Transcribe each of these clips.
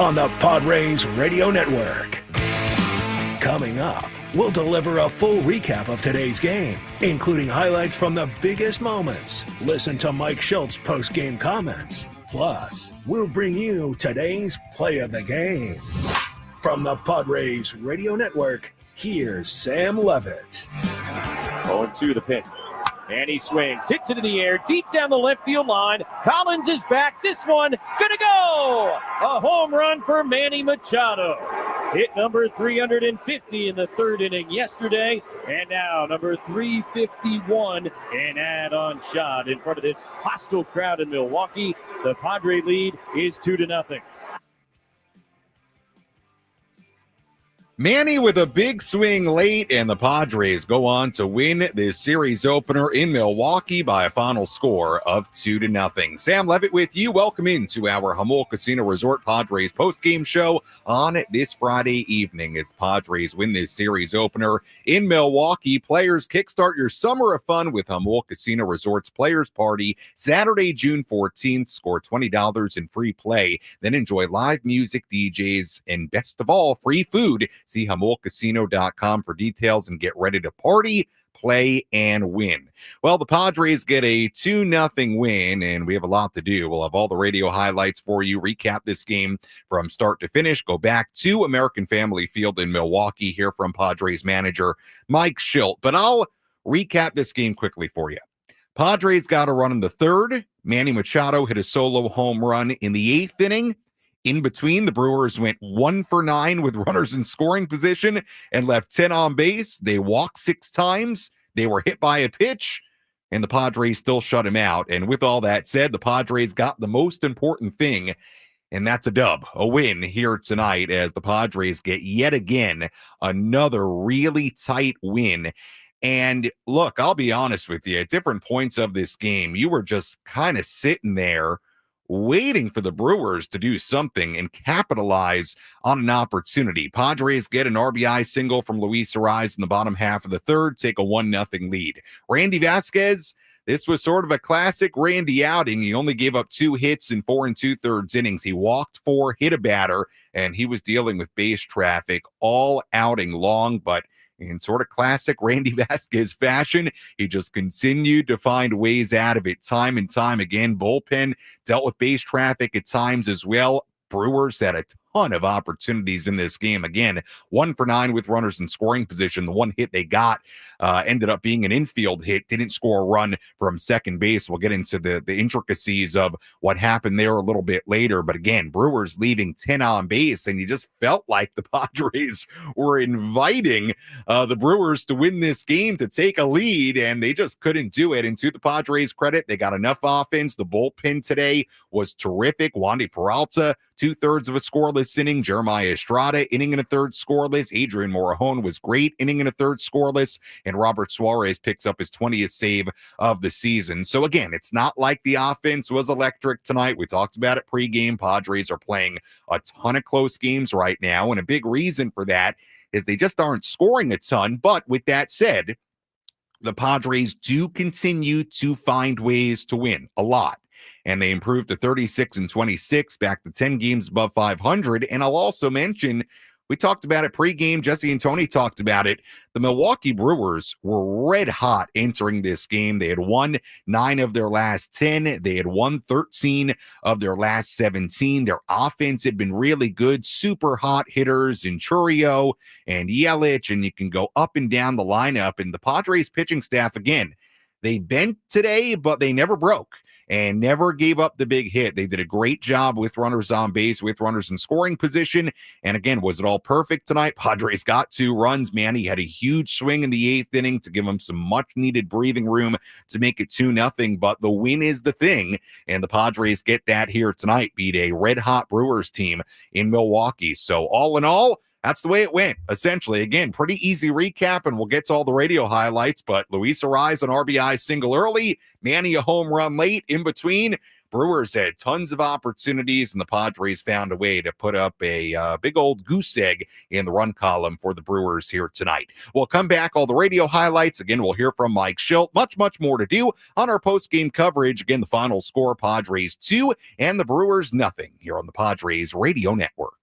on the Padres Radio Network. Coming up, we'll deliver a full recap of today's game, including highlights from the biggest moments. Listen to Mike Shildt's post-game comments. Plus, we'll bring you today's play of the game. From the Padres Radio Network, here's Sam Levitt. 0-2 the pitch. And he swings, hits it in the air, deep down the left field line. Collins is back. This one, gonna go! A home run for Manny Machado. Hit number 350 in the third inning yesterday, and now number 351, an add-on shot in front of this hostile crowd in Milwaukee. The Padre lead is 2-0. Manny with a big swing late, and the Padres go on to win this series opener in Milwaukee by a final score of 2-0. Sam Levitt with you. Welcome into our Jamul Casino Resort Padres postgame show on this Friday evening as the Padres win this series opener in Milwaukee. Players, kickstart your summer of fun with Jamul Casino Resort's Players Party Saturday, June 14th. Score $20 in free play. Then enjoy live music, DJs, and best of all, free food. See JamulCasino.com for details and get ready to party, play, and win. Well, the Padres get a 2-0 win, and we have a lot to do. We'll have all the radio highlights for you, recap this game from start to finish, go back to American Family Field in Milwaukee, hear from Padres manager Mike Shildt. But I'll recap this game quickly for you. Padres got a run in the third. Manny Machado hit a solo home run in the eighth inning. In between, the Brewers went 1 for 9 with runners in scoring position and left 10 on base. They walked 6 times. They were hit by a pitch, and the Padres still shut him out. And with all that said, the Padres got the most important thing, and that's a dub, a win here tonight as the Padres get yet again another really tight win. And look, I'll be honest with you, at different points of this game, you were just kind of sitting there waiting for the Brewers to do something and capitalize on an opportunity. Padres get an RBI single from Luis Arraez in the bottom half of the third, take a 1-0 lead. Randy Vasquez, this was sort of a classic Randy outing. He only gave up 2 hits in 4 2/3 innings. He walked 4, hit a batter, and he was dealing with base traffic all outing long, but in sort of classic Randy Vasquez fashion, he just continued to find ways out of it time and time again. Bullpen dealt with base traffic at times as well. Brewers had a ton of opportunities in this game. Again, 1 for 9 with runners in scoring position. The one hit they got ended up being an infield hit. Didn't score a run from second base. We'll get into the intricacies of what happened there a little bit later. But again, Brewers leaving 10 on base, and you just felt like the Padres were inviting the Brewers to win this game, to take a lead, and they just couldn't do it. And to the Padres' credit, they got enough offense. The bullpen today was terrific. Wandy Peralta, 2/3 of a scoreless inning. Jeremiah Estrada, inning and a third scoreless. Adrian Morejon was great, inning and a third scoreless. And Robert Suarez picks up his 20th save of the season. So again, it's not like the offense was electric tonight. We talked about it pregame. Padres are playing a ton of close games right now. And a big reason for that is they just aren't scoring a ton. But with that said, the Padres do continue to find ways to win a lot. And they improved to 36-26, back to 10 games above 500. And I'll also mention, we talked about it pregame. Jesse and Tony talked about it. The Milwaukee Brewers were red hot entering this game. They had won 9 of their last 10. They had won 13 of their last 17. Their offense had been really good. Super hot hitters in Churio and Yelich, and you can go up and down the lineup. And the Padres pitching staff, again, they bent today, but they never broke and never gave up the big hit. They did a great job with runners on base, with runners in scoring position. And again, was it all perfect tonight? Padres got 2 runs. Manny had a huge swing in the 8th inning to give him some much-needed breathing room to make it 2-0. But the win is the thing, and the Padres get that here tonight, beat a red-hot Brewers team in Milwaukee. So all in all, that's the way it went, essentially. Again, pretty easy recap, and we'll get to all the radio highlights, but Luis Arraez an RBI single early, Manny a home run late. In between, Brewers had tons of opportunities, and the Padres found a way to put up a big old goose egg in the run column for the Brewers here tonight. We'll come back, all the radio highlights. Again, we'll hear from Mike Shildt. Much more to do on our post-game coverage. Again, the final score, Padres 2 and the Brewers nothing here on the Padres Radio Network.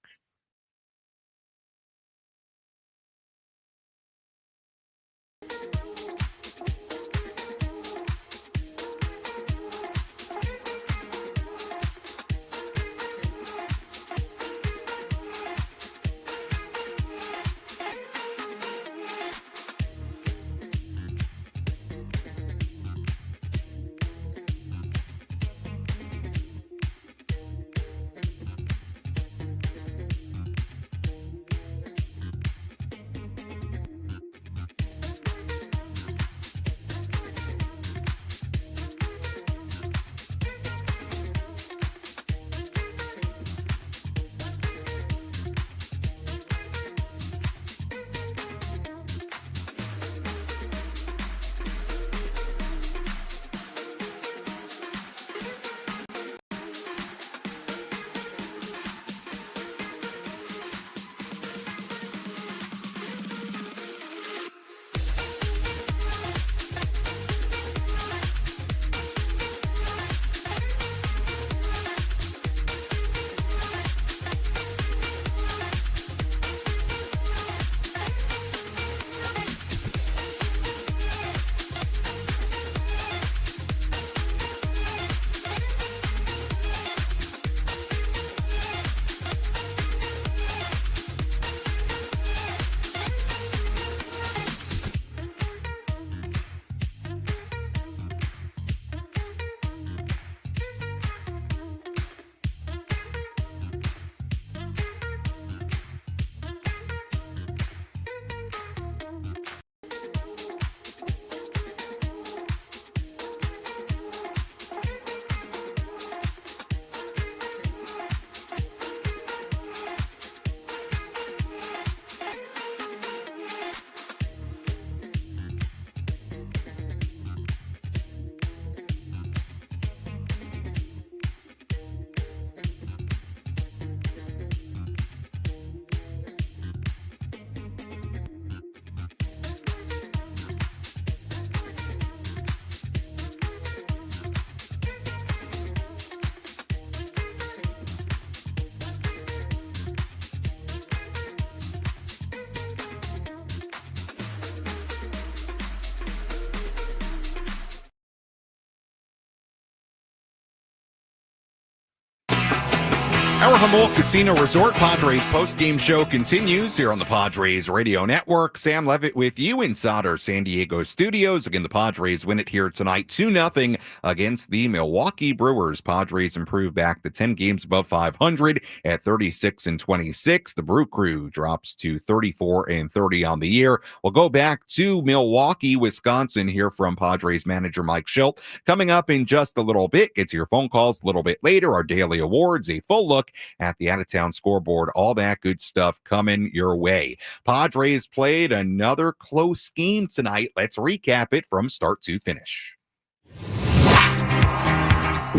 Our Jamul Casino Resort Padres post-game show continues here on the Padres Radio Network. Sam Levitt with you inside our San Diego studios. Again, the Padres win it here tonight 2-0 against the Milwaukee Brewers. Padres improve back to 10 games above 500 at 36-26. The Brew Crew drops to 34-30 on the year. We'll go back to Milwaukee, Wisconsin, here from Padres manager Mike Shildt. Coming up in just a little bit, get to your phone calls a little bit later. Our daily awards, a full look at the out-of-town scoreboard, all that good stuff coming your way. Padres played another close game tonight. Let's recap it from start to finish.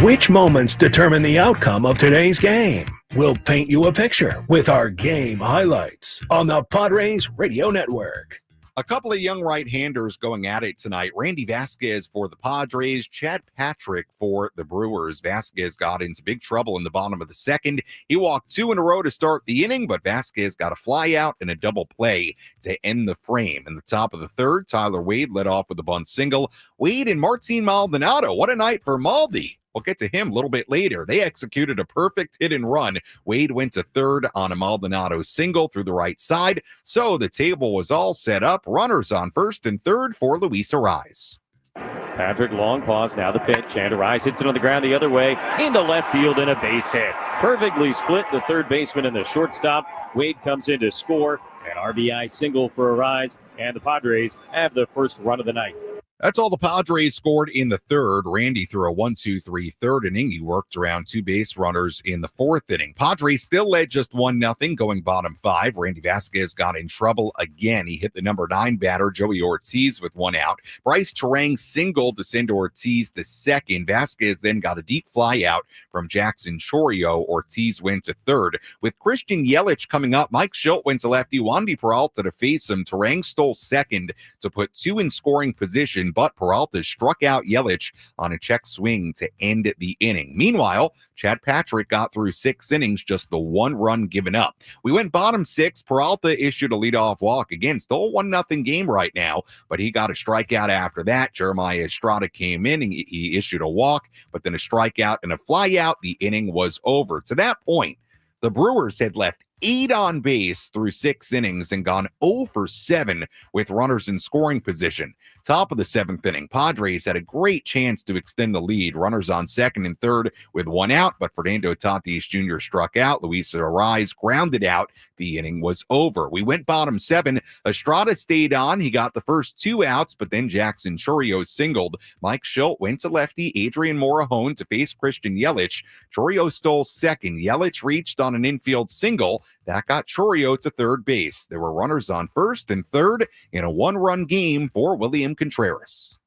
Which moments determine the outcome of today's game? We'll paint you a picture with our game highlights on the Padres Radio Network. A couple of young right-handers going at it tonight. Randy Vasquez for the Padres, Chad Patrick for the Brewers. Vasquez got into big trouble in the bottom of the second. He walked two in a row to start the inning, but Vasquez got a fly out and a double play to end the frame. In the top of the third, Tyler Wade led off with a bunt single. Wade and Martin Maldonado. What a night for Maldi. We'll get to him a little bit later. They executed a perfect hit and run. Wade went to third on a Maldonado single through the right side. So the table was all set up. Runners on first and third for Luis Arraez. Patrick, long pause, now the pitch, and Arraez hits it on the ground the other way, into left field and a base hit. Perfectly split the third baseman and the shortstop. Wade comes in to score, an RBI single for Arraez, and the Padres have the first run of the night. That's all the Padres scored in the third. Randy threw a 1-2-3 third inning. He worked around two base runners in the fourth inning. Padres still led just 1-0 going bottom five. Randy Vasquez got in trouble again. He hit the number 9 batter, Joey Ortiz, with one out. Bryce Terang singled to send Ortiz to second. Vasquez then got a deep fly out from Jackson Chourio. Ortiz went to third. With Christian Yelich coming up, Mike Shildt went to lefty. Wandy Peralta to face him. Terang stole second to put 2 in scoring position, but Peralta struck out Yelich on a check swing to end the inning. Meanwhile, Chad Patrick got through 6 innings, just the 1 run given up. We went bottom 6. Peralta issued a leadoff walk. Again, still a 1-0 game right now, but he got a strikeout after that. Jeremiah Estrada came in and he issued a walk, but then a strikeout and a flyout. The inning was over. To that point, the Brewers had left 8 on base through 6 innings and gone 0 for 7 with runners in scoring position. Top of the 7th inning, Padres had a great chance to extend the lead. Runners on second and third with 1 out, but Fernando Tatis Jr. struck out. Luis Arraez grounded out. The inning was over. We went bottom 7. Estrada stayed on. He got the first 2 outs, but then Jackson Chourio singled. Mike Shildt went to lefty Adrian Morejon to face Christian Yelich. Chourio stole second. Yelich reached on an infield single. That got Chourio to third base. There were runners on first and third in a 1-run game for William Contreras.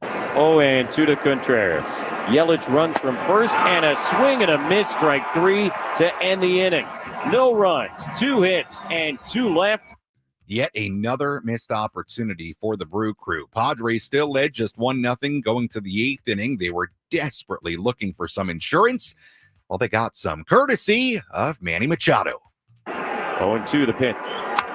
0-2 to Contreras. Yelich runs from first and a swing and a miss, strike 3 to end the inning. No runs, 2 hits, and 2 left. Yet another missed opportunity for the Brew Crew. Padres still led just 1-0 going to the 8th inning. They were desperately looking for some insurance. Well, they got some courtesy of Manny Machado. 0-2 the pitch.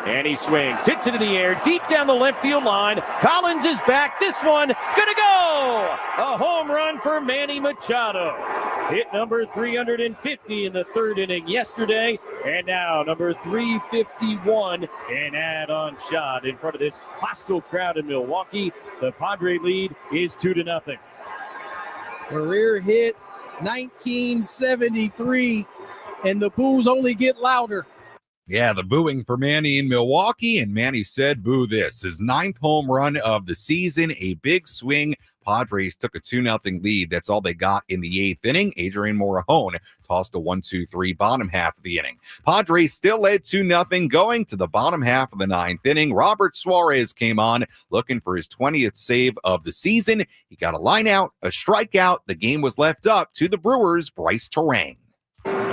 And he swings, hits it in the air, deep down the left field line. Collins is back. This one, gonna go! A home run for Manny Machado. Hit number 350 in the 3rd inning yesterday, and now number 351, an add-on shot in front of this hostile crowd in Milwaukee. The Padre lead is 2-0. Career hit 1973, and the boos only get louder. Yeah, the booing for Manny in Milwaukee, and Manny said, boo this. His 9th home run of the season, a big swing. Padres took a 2-0 lead. That's all they got in the 8th inning. Adrian Morejon tossed a 1-2-3 bottom half of the inning. Padres still led 2-0 going to the bottom half of the 9th inning. Robert Suarez came on looking for his 20th save of the season. He got a line out, a strikeout. The game was left up to the Brewers' Bryce Terang.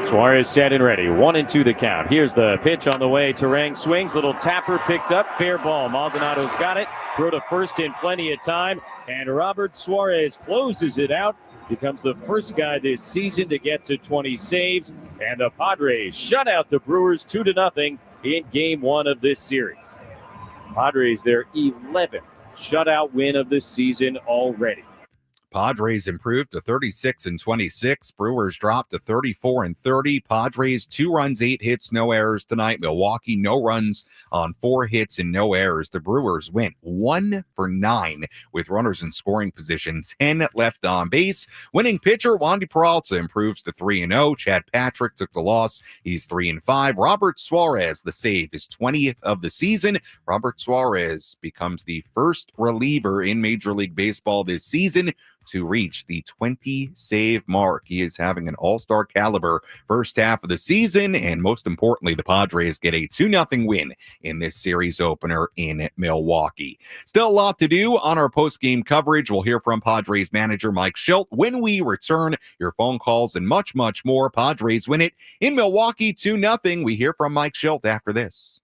Suarez set and ready. 1-2 the count. Here's the pitch on the way. Terang swings. Little tapper picked up. Fair ball. Maldonado's got it. Throw to first in plenty of time. And Robert Suarez closes it out. Becomes the first guy this season to get to 20 saves. And the Padres shut out the Brewers 2-0 in Game 1 of this series. Padres their 11th shutout win of the season already. Padres improved to 36-26. Brewers dropped to 34-30. Padres 2 runs, 8 hits, no errors tonight. Milwaukee no runs on 4 hits and no errors. The Brewers went 1 for 9 with runners in scoring position, 10 left on base. Winning pitcher Wandy Peralta improves to 3-0. Chad Patrick took the loss. He's 3-5. Robert Suarez, the save, his 20th of the season. Robert Suarez becomes the first reliever in Major League Baseball this season to reach the 20-save mark. He is having an all-star caliber first half of the season, and most importantly, the Padres get a 2-0 win in this series opener in Milwaukee. Still a lot to do on our post-game coverage. We'll hear from Padres manager Mike Shildt when we return. Your phone calls and much, much more. Padres win it in Milwaukee 2-0. We hear from Mike Shildt after this.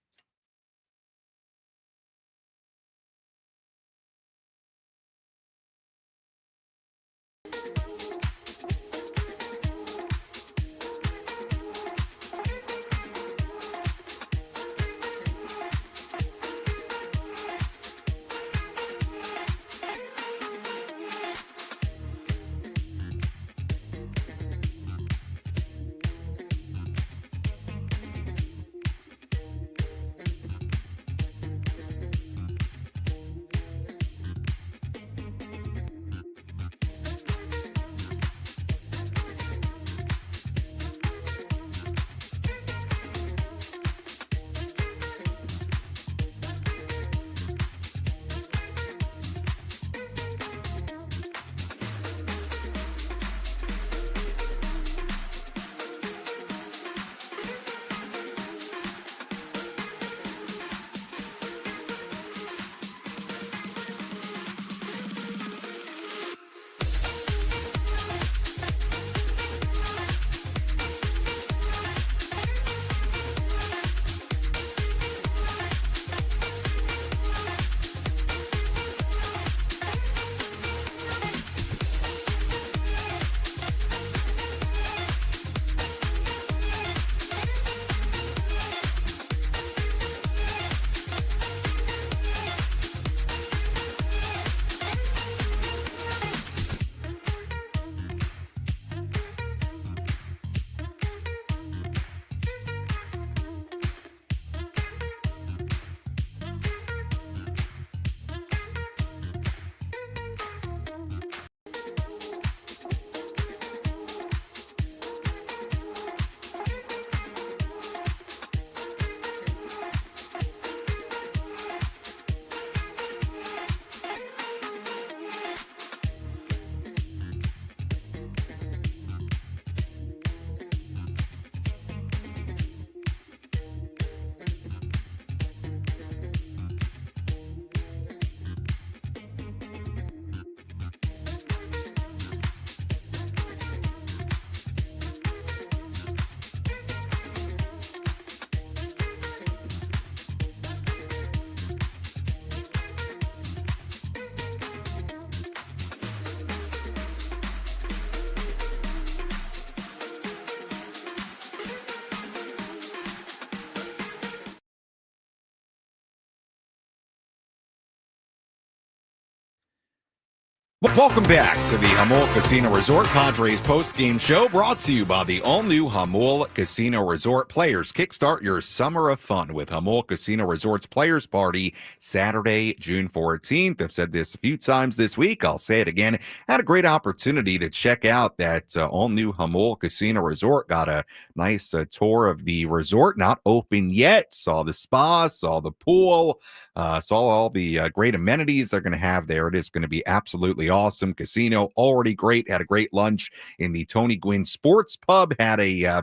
Welcome back to the Jamul Casino Resort Padres post-game show, brought to you by the all-new Jamul Casino Resort. Players, kickstart your summer of fun with Jamul Casino Resort's Players Party Saturday, June 14th. I've said this a few times this week. I'll say it again. Had a great opportunity to check out that all-new Jamul Casino Resort. Got a nice tour of the resort, not open yet. Saw the spa, saw the pool, saw all the great amenities they're going to have there. It is going to be absolutely awesome. Casino already great. Had a great lunch in the Tony Gwynn Sports Pub. Had a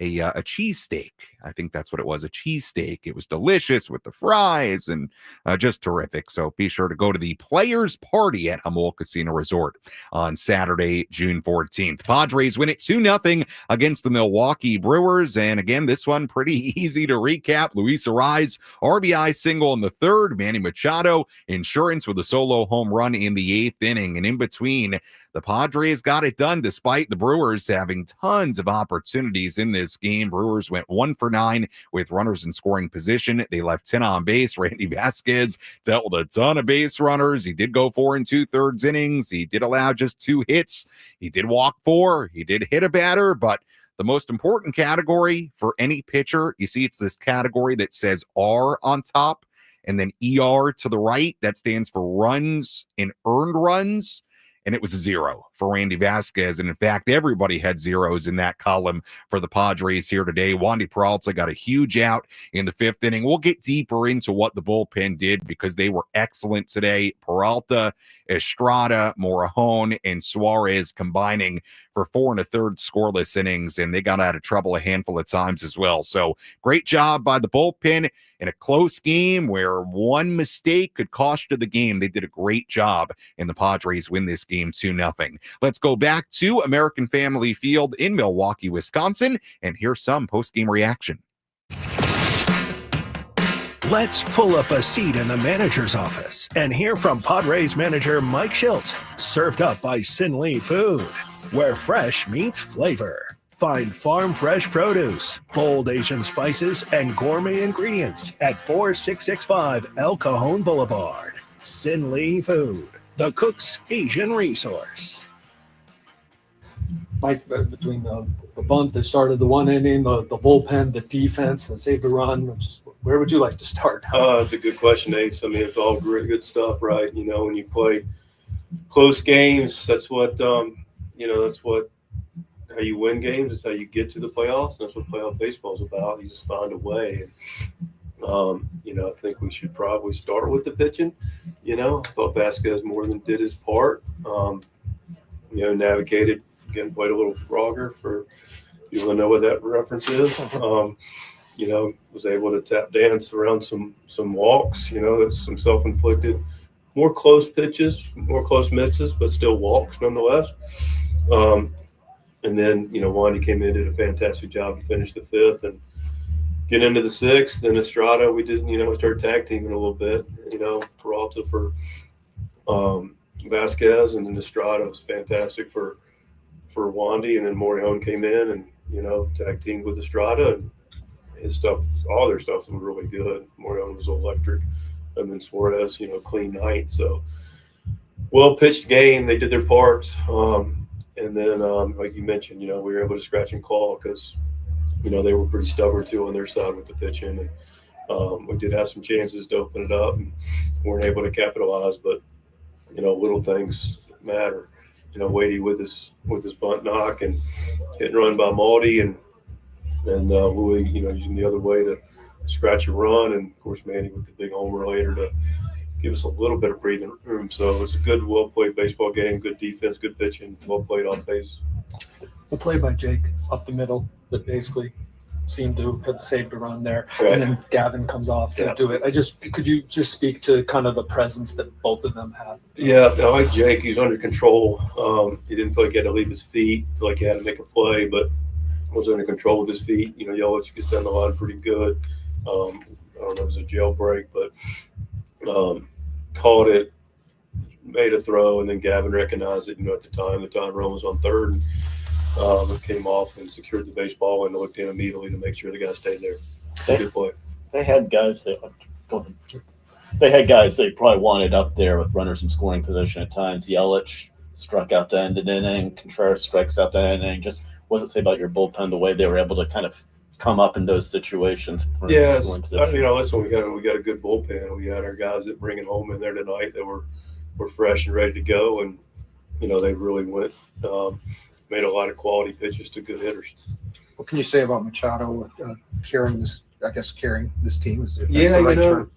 cheesesteak. I think that's what it was, a cheesesteak. It was delicious with the fries and just terrific. So be sure to go to the Players Party at Jamul Casino Resort on Saturday, June 14th. Padres win it 2-0 against the Milwaukee Brewers. And again, this one pretty easy to recap. Luis Arraez, RBI single in the third. Manny Machado, insurance with a solo home run in the eighth inning. And in between, the Padres got it done despite the Brewers having tons of opportunities in this game. Brewers went 1 for 9 with runners in scoring position. They left 10 on base. Randy Vasquez dealt with a ton of base runners. He did go 4 2/3 innings. He did allow just 2 hits. He did walk 4. He did hit a batter, but the most important category for any pitcher, you see, it's this category that says R on top and then ER to the right. That stands for runs and earned runs. And it was a 0 for Randy Vasquez. And in fact, everybody had zeros in that column for the Padres here today. Wandy Peralta got a huge out in the 5th inning. We'll get deeper into what the bullpen did because they were excellent today. Peralta, Estrada, Morejon, and Suarez combining for 4 1/3 scoreless innings, and they got out of trouble a handful of times as well. So great job by the bullpen in a close game where one mistake could cost you the game. They did a great job, and the Padres win this game 2-0. Let's go back to American Family Field in Milwaukee, Wisconsin, and here's some post-game reaction. Let's pull up a seat in the manager's office and hear from Padres manager Mike Shildt, served up by Sin Lee Food, where fresh meets flavor. Find farm fresh produce, bold Asian spices, and gourmet ingredients at 4665 El Cajon Boulevard. Sin Lee Food, the cook's Asian resource. Mike, between the bunt that started the 1 inning, the bullpen, the defense, the save the run, where would you like to start? It's a good question, Ace. I mean, it's all great, good stuff, right? You know, when you play close games, that's what, that's what, how you win games. It's how you get to the playoffs. And that's what playoff baseball is about. You just find a way. And, I think we should probably start with the pitching. I thought Vasquez more than did his part. Navigated, again, played a little Frogger for people that know what that reference is. Was able to tap dance around some walks, that's some self-inflicted, more close pitches, more close misses, but still walks nonetheless. And then, Wandy came in, did a fantastic job to finish the 5th and get into the 6th. And Estrada, we did, we started tag teaming a little bit, Peralta for Vasquez, and then Estrada was fantastic for Wandy. And then Morejon came in and, tag teamed with Estrada. And his stuff, all their stuff was really good. Morejon was electric. And then Suarez, clean night. So well-pitched game. They did their parts. And then, like you mentioned, we were able to scratch and claw because, they were pretty stubborn, too, on their side with the pitching. And we did have some chances to open it up and weren't able to capitalize. But, little things matter. Wadey with his bunt knock and hit and run by Maldy and Louis, using the other way to scratch a run. And, of course, Manny with the big homer later to give us a little bit of breathing room. So it was a good, well-played baseball game, good defense, good pitching, well-played off base. The play by Jake up the middle that basically seemed to have saved a run there. Right. And then Gavin comes off to do it. Could you just speak to kind of the presence that both of them had? Yeah, I like Jake. He's under control. He didn't feel like he had to leave his feet, feel like he had to make a play, but was under control with his feet. Yelich gets down the line pretty good. I don't know if it was a jailbreak, but caught it, made a throw, and then Gavin recognized it. At the time Rome was on third, and it came off and secured the baseball and looked in immediately to make sure the guy stayed there. Good play. They had guys that were going they had guys they probably wanted up there with runners in scoring position at times. Yelich struck out to end an inning. Contreras strikes out to end an inning. Just what does it say about your bullpen, the way they were able to kind of come up in those situations? Yes, listen, we got a good bullpen. We had our guys that bring it home in there tonight that were fresh and ready to go, and they really went made a lot of quality pitches to good hitters. What can you say about Machado carrying this? I guess carrying this team is the right term.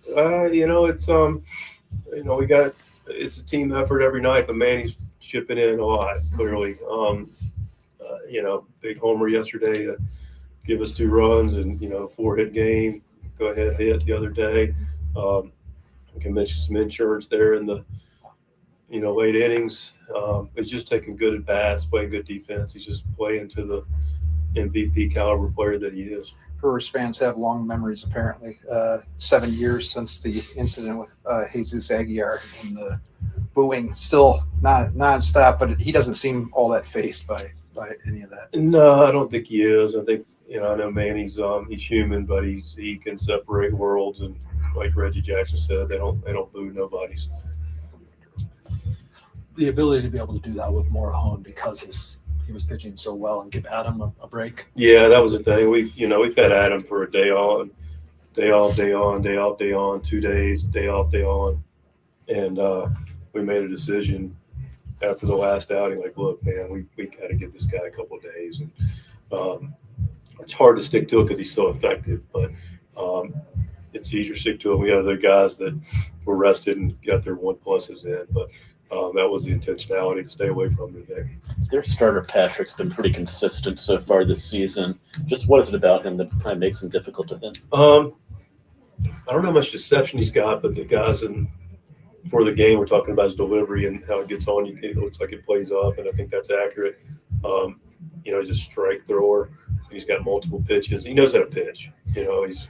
It's a team effort every night, but man, he's chipping in a lot. Clearly, big homer yesterday to give us 2 runs, and 4-hit game. Go ahead, hit the other day. We can mention some insurance there in the late innings. He's just taking good at bats, playing good defense. He's just playing to the MVP caliber player that he is. Brewers fans have long memories, apparently. 7 years since the incident with Jesus Aguilar, and the booing still not nonstop, but he doesn't seem all that fazed by any of that. No, I don't think he is. I think I know Manny's he's human, but he can separate worlds, and like Reggie Jackson said, they don't boo nobody's. The ability to be able to do that with Morejon because he was pitching so well and give Adam a break. Yeah, that was the thing. We've had Adam for a day on, day off, day on, day off, day on, 2 days, day off, day on, and we made a decision after the last outing. Like, look, man, we got to give this guy a couple of days, and it's hard to stick to it because he's so effective, but it's easier to stick to it. We had other guys that were rested and got their 1+s in, but that was the intentionality to stay away from him today. Their starter Patrick's been pretty consistent so far this season. Just what is it about him that kind of makes him difficult to hit? I don't know how much deception he's got, but the guys for the game we're talking about his delivery and how it gets on you. It looks like it plays up, and I think that's accurate. He's a strike thrower. He's got multiple pitches. He knows how to pitch. He's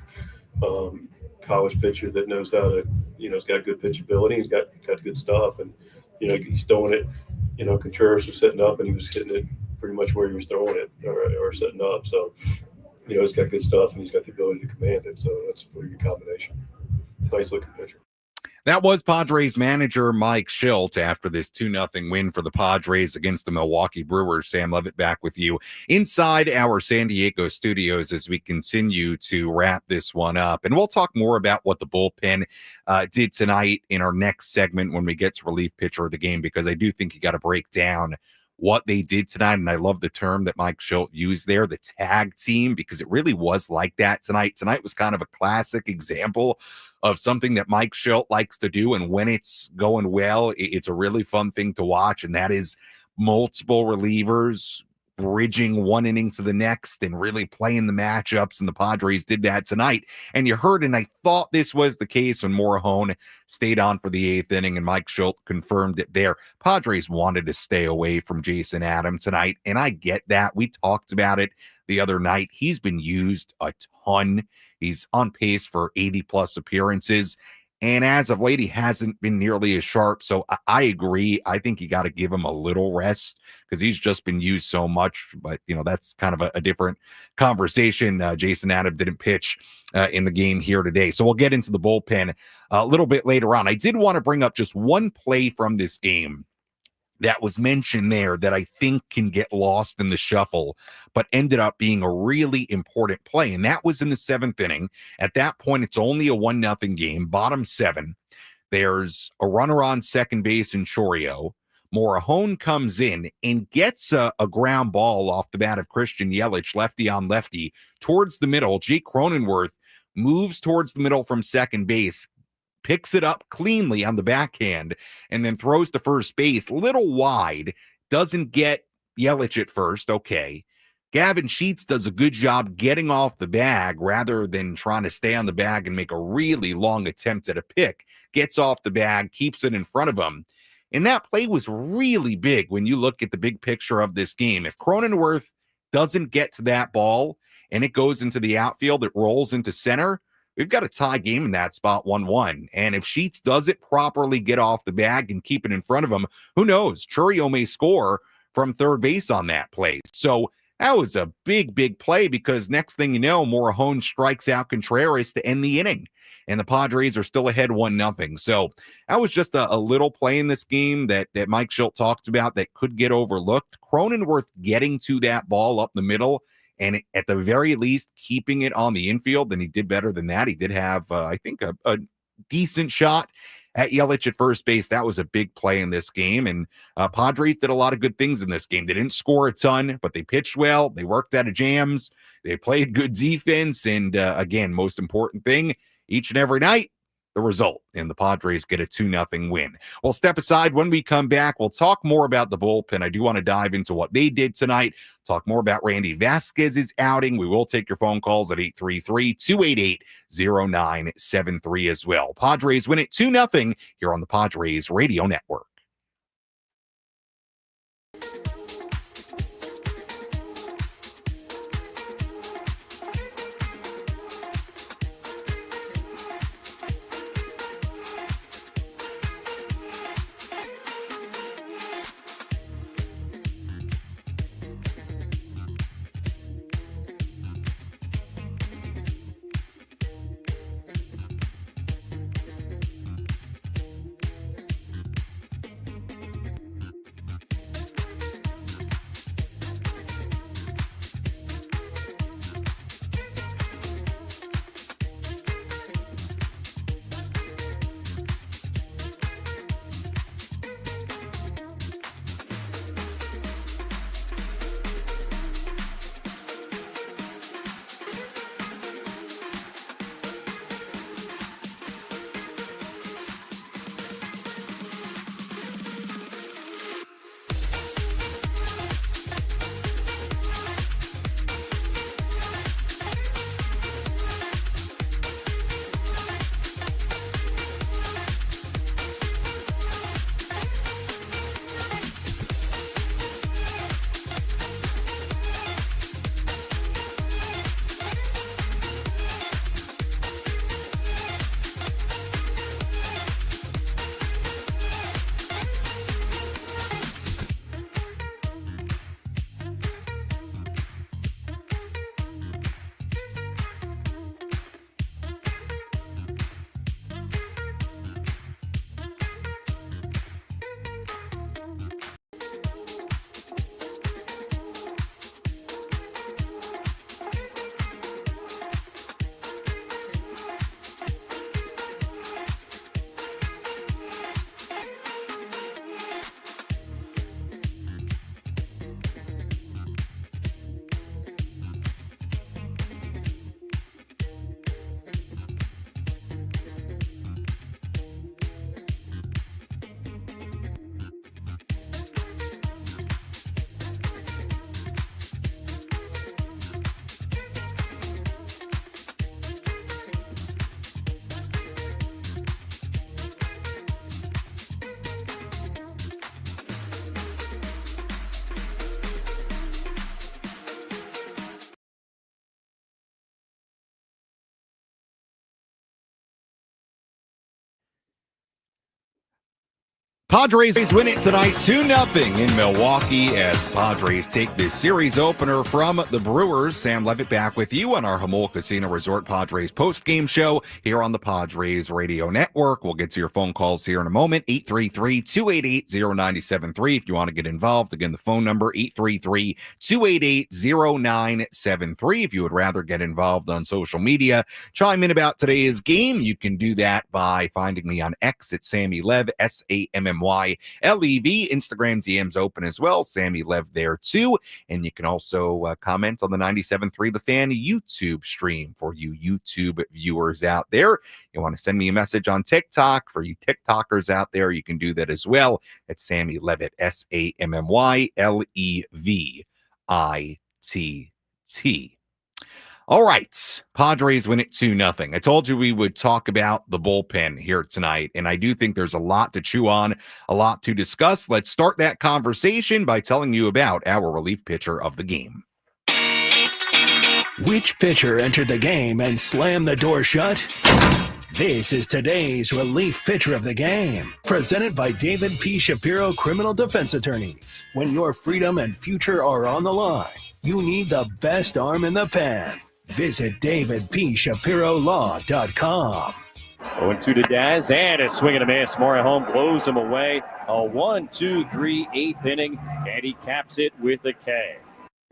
college pitcher that knows how to. He's got good pitchability. He's got good stuff, and he's throwing it. Contreras was setting up, and he was hitting it pretty much where he was throwing it or setting up. So, he's got good stuff, and he's got the ability to command it. So that's a pretty good combination. Nice looking pitcher. That was Padres manager Mike Shildt after this 2-0 win for the Padres against the Milwaukee Brewers. Sam Levitt back with you inside our San Diego studios as we continue to wrap this one up. And we'll talk more about what the bullpen did tonight in our next segment when we get to relief pitcher of the game, because I do think you got to break down what they did tonight. And I love the term that Mike Shildt used there, the tag team, because it really was like that tonight. Tonight was kind of a classic example of something that Mike Shildt likes to do. And when it's going well, it's a really fun thing to watch. And that is multiple relievers bridging one inning to the next and really playing the matchups. And the Padres did that tonight. And you heard, and I thought this was the case when Morejon stayed on for the 8th inning, and Mike Shildt confirmed it there. Padres wanted to stay away from Jason Adam tonight. And I get that. We talked about it the other night. He's been used a ton. He's on pace for 80+ appearances. And as of late, he hasn't been nearly as sharp. So I agree. I think you got to give him a little rest because he's just been used so much. But, that's kind of a different conversation. Jason Adam didn't pitch in the game here today. So we'll get into the bullpen a little bit later on. I did want to bring up just one play from this game that was mentioned there that I think can get lost in the shuffle, but ended up being a really important play. And that was in the 7th inning. At that point, it's only a 1-0 game, bottom 7. There's a runner on second base in Chourio. Morejon comes in and gets a ground ball off the bat of Christian Yelich, lefty on lefty, towards the middle. Jake Cronenworth moves towards the middle from second base, picks it up cleanly on the backhand, and then throws to first base, little wide, doesn't get Yelich at first. Okay. Gavin Sheets does a good job getting off the bag rather than trying to stay on the bag and make a really long attempt at a pick. Gets off the bag, keeps it in front of him. And that play was really big when you look at the big picture of this game. If Cronenworth doesn't get to that ball and it goes into the outfield, it rolls into center, we've got a tie game in that spot, 1-1. And if Sheets doesn't properly get off the bag and keep it in front of him, who knows? Chourio may score from third base on that play. So That was a big, big play because next thing you know, Morihone strikes out Contreras to end the inning. And the Padres are still ahead 1-0. So that was just a little play in this game that Mike Shildt talked about that could get overlooked. Cronenworth getting to that ball up the middle and at the very least keeping it on the infield, and he did better than that. He did have, I think, a decent shot at Yelich at first base. That was a big play in this game, and Padres did a lot of good things in this game. They didn't score a ton, but they pitched well. They worked out of jams. They played good defense, and again, most important thing, each and every night, the result, and the Padres get a 2-0 win. We'll step aside. When we come back, we'll talk more about the bullpen. I do want to dive into what they did tonight, talk more about Randy Vasquez's outing. We will take your phone calls at 833-288-0973 as well. Padres win it 2-0 here on the Padres Radio Network. Padres win it tonight 2-0 in Milwaukee as the Padres take this series opener from the Brewers. Sam Levitt back with you on our Jamul Casino Resort Padres postgame show here on the Padres Radio Network. We'll get to your phone calls here in a moment. 833-288-0973 if you want to get involved. Again, the phone number 833-288-0973 if you would rather get involved on social media. Chime in about today's game. You can do that by finding me on X at Sammy Lev, SAMMYLEV. Instagram DM's open as well. Sammy Lev there too. And you can also comment on the 97.3 The Fan YouTube stream for you YouTube viewers out there. You want to send me a message on TikTok for you TikTokers out there, you can do that as well. It's Sammy Levitt, SAMMYLEVITT. All right, Padres win it 2-0. I told you we would talk about the bullpen here tonight, and I do think there's a lot to chew on, a lot to discuss. Let's start that conversation by telling you about our relief pitcher of the game. Which pitcher entered the game and slammed the door shut? This is today's relief pitcher of the game, presented by David P. Shapiro Criminal Defense Attorneys. When your freedom and future are on the line, You need the best arm in the pen. Visit davidpshapirolaw.com. 0-2 to Daz, and a swing and a miss. Morihone blows him away. A 1-2-3 eighth inning, and he caps it with a K.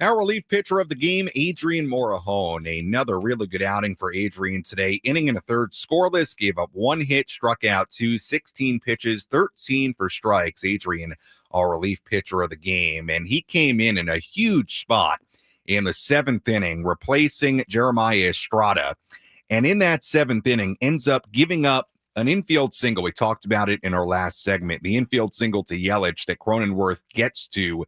Our relief pitcher of the game, Adrian Morihone. Another really good outing for Adrian today. Inning and a third scoreless, gave up 1 hit, struck out 2, 16 pitches, 13 for strikes. Adrian, our relief pitcher of the game. And he came in a huge spot in the 7th inning, replacing Jeremiah Estrada. And in that 7th inning, ends up giving up an infield single. We talked about it in our last segment. The infield single to Yelich that Cronenworth gets to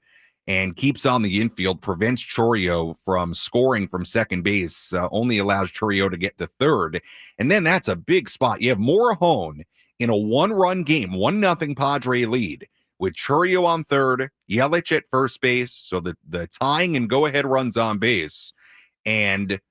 and keeps on the infield, prevents Chourio from scoring from second base, only allows Chourio to get to third. And then that's a big spot. You have Morihone in a 1-run game, 1-0 Padre lead, with Chourio on third, Yelich at first base, so the tying and go-ahead runs on base. And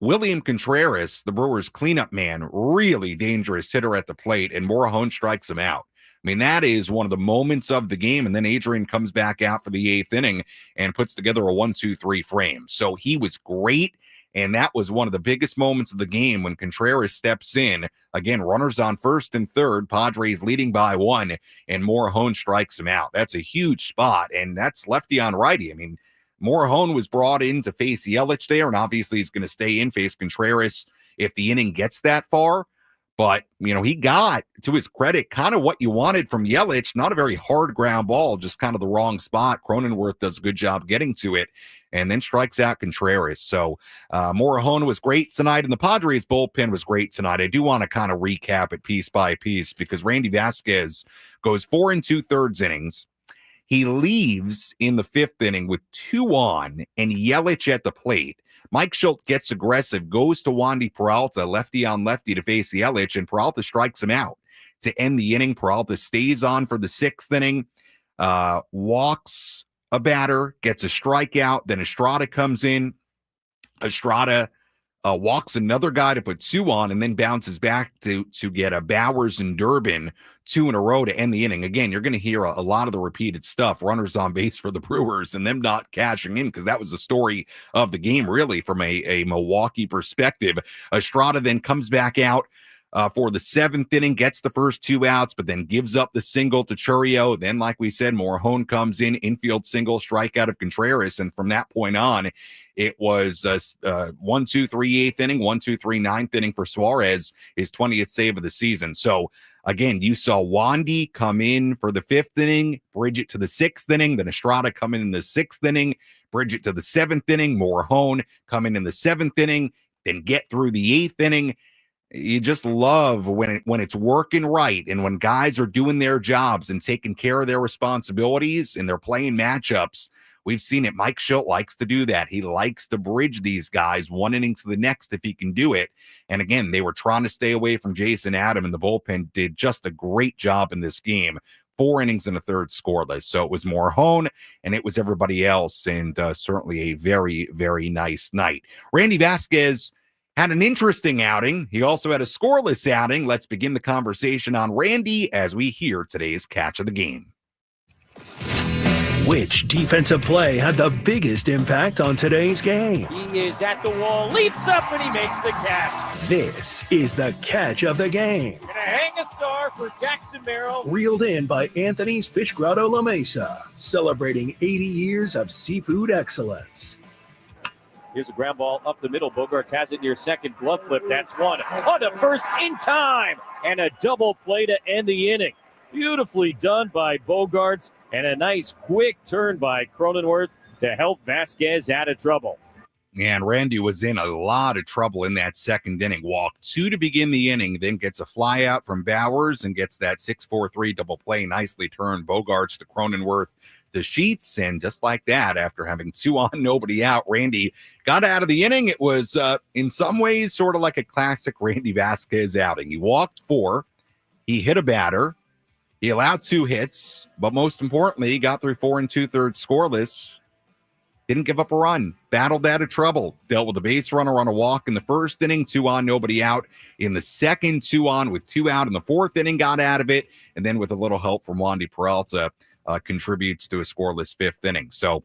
William Contreras, the Brewers' cleanup man, really dangerous hitter at the plate, and Morihone strikes him out. I mean, that is one of the moments of the game, and then Adrian comes back out for the 8th inning and puts together a 1-2-3 frame. So he was great, and that was one of the biggest moments of the game when Contreras steps in. Again, runners on first and third, Padres leading by 1, and Morihone strikes him out. That's a huge spot, and that's lefty on righty. I mean, Morihone was brought in to face Yelich there, and obviously he's going to stay in, face Contreras if the inning gets that far. But, you know, he got, to his credit, kind of what you wanted from Yelich. Not a very hard ground ball, just kind of the wrong spot. Cronenworth does a good job getting to it and then strikes out Contreras. So Morihone was great tonight, and the Padres bullpen was great tonight. I do want to kind of recap it piece by piece because Randy Vasquez goes 4 2/3 innings. He leaves in the 5th inning with 2 on and Yelich at the plate. Mike Shildt gets aggressive, goes to Wandy Peralta, lefty on lefty to face Yelich, and Peralta strikes him out to end the inning. Peralta stays on for the 6th inning, walks a batter, gets a strikeout. Then Estrada comes in. Estrada walks another guy to put 2 on and then bounces back to get a Bowers and Durbin 2 in a row to end the inning. Again, you're going to hear a lot of the repeated stuff, runners on base for the Brewers and them not cashing in, because that was the story of the game, really, from a Milwaukee perspective. Estrada then comes back out for the 7th inning, gets the first 2 outs, but then gives up the single to Chourio. Then, like we said, Morihone comes in, infield single, strikeout of Contreras, and from that point on, it was 1-2-3 8th inning, 1-2-3 9th inning for Suarez, his 20th save of the season. So, again, you saw Wandy come in for the 5th inning, bridge it to the 6th inning, then Estrada come in the 6th inning, bridge it to the 7th inning, Morihone come in the 7th inning, then get through the 8th inning. You just love when it's working right and when guys are doing their jobs and taking care of their responsibilities and they're playing matchups. We've seen it. Mike Shildt likes to do that. He likes to bridge these guys 1 inning to the next if he can do it. And again, they were trying to stay away from Jason Adam, and the bullpen did just a great job in this game. 4 innings and a third scoreless. So it was Morihone and it was everybody else, and certainly a very, very nice night. Randy Vasquez had an interesting outing. He also had a scoreless outing. Let's begin the conversation on Randy as we hear today's catch of the game. Which defensive play had the biggest impact on today's game? He is at the wall, leaps up, and he makes the catch. This is the catch of the game. Gonna hang a star for Jackson Merrill. Reeled in by Anthony's Fish Grotto La Mesa, celebrating 80 years of seafood excellence. Here's a ground ball up the middle. Bogarts has it near second. Glove flip. That's 1. On to first in time. And a double play to end the inning. Beautifully done by Bogarts. And a nice quick turn by Cronenworth to help Vasquez out of trouble. And Randy was in a lot of trouble in that 2nd inning. Walked 2 to begin the inning, then gets a fly out from Bowers and gets that 6-4-3 double play. Nicely turned. Bogarts to Cronenworth to Sheets, and just like that, after having 2 on, nobody out, Randy got out of the inning. It was, in some ways, sort of like a classic Randy Vasquez outing. He walked 4. He hit a batter. He allowed 2 hits, but most importantly, he got through 4 2/3 scoreless. Didn't give up a run. Battled out of trouble. Dealt with a base runner on a walk in the 1st inning. 2 on, nobody out. In the 2nd, 2 on with 2 out. In the 4th inning, got out of it. And then with a little help from Wandy Peralta, contributes to a scoreless 5th inning. So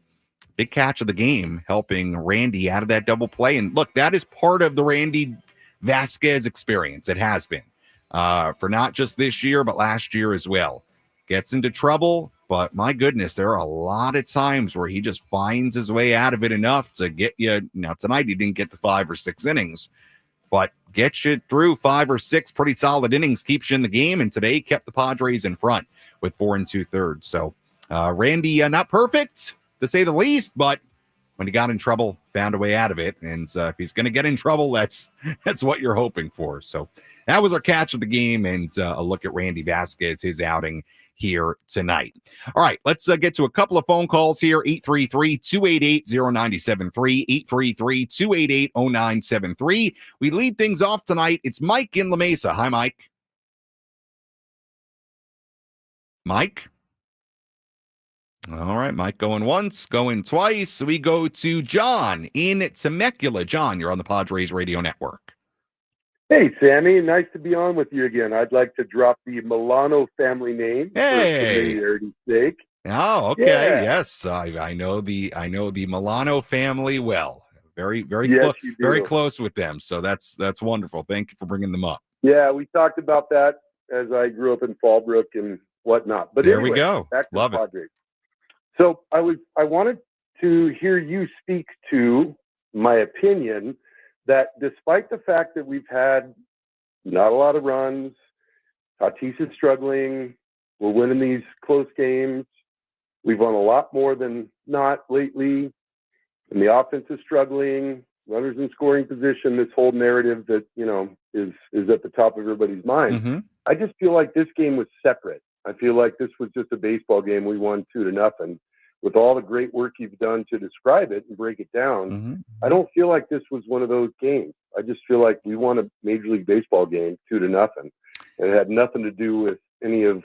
big catch of the game, helping Randy out of that double play. And look, that is part of the Randy Vasquez experience. It has been for not just this year, but last year as well. Gets into trouble, but my goodness, there are a lot of times where he just finds his way out of it enough to get you. Now, tonight he didn't get the 5 or 6 innings, but gets you through 5 or 6 pretty solid innings, keeps you in the game, and today kept the Padres in front with 4 2/3. So Randy, not perfect, to say the least, but when he got in trouble, found a way out of it. And if he's going to get in trouble, that's what you're hoping for. So that was our catch of the game, and a look at Randy Vasquez, his outing here tonight. All right, let's get to a couple of phone calls here. 833-288-0973, 833-288-0973. We lead things off tonight. It's Mike in La Mesa. Hi, Mike. Mike? All right, Mike going once, going twice. We go to John in Temecula. John, you're on the Padres Radio Network. Hey, Sammy. Nice to be on with you again. I'd like to drop the Milano family name for familiarity's sake. Oh, okay. Yeah. Yes, I know the Milano family well. Very close with them. So that's wonderful. Thank you for bringing them up. Yeah, we talked about that as I grew up in Fallbrook and whatnot. But there anyway, we go. Back to Love it. Padres. So I wanted to hear you speak to my opinion that despite the fact that we've had not a lot of runs, Tatis is struggling, we're winning these close games, we've won a lot more than not lately, and the offense is struggling, runners in scoring position, this whole narrative that, is at the top of everybody's mind. Mm-hmm. I just feel like this game was separate. I feel like this was just a baseball game. We won 2-0. With all the great work you've done to describe it and break it down, Mm-hmm. I don't feel like this was one of those games. I just feel like we won a Major League Baseball game 2-0, and it had nothing to do with any of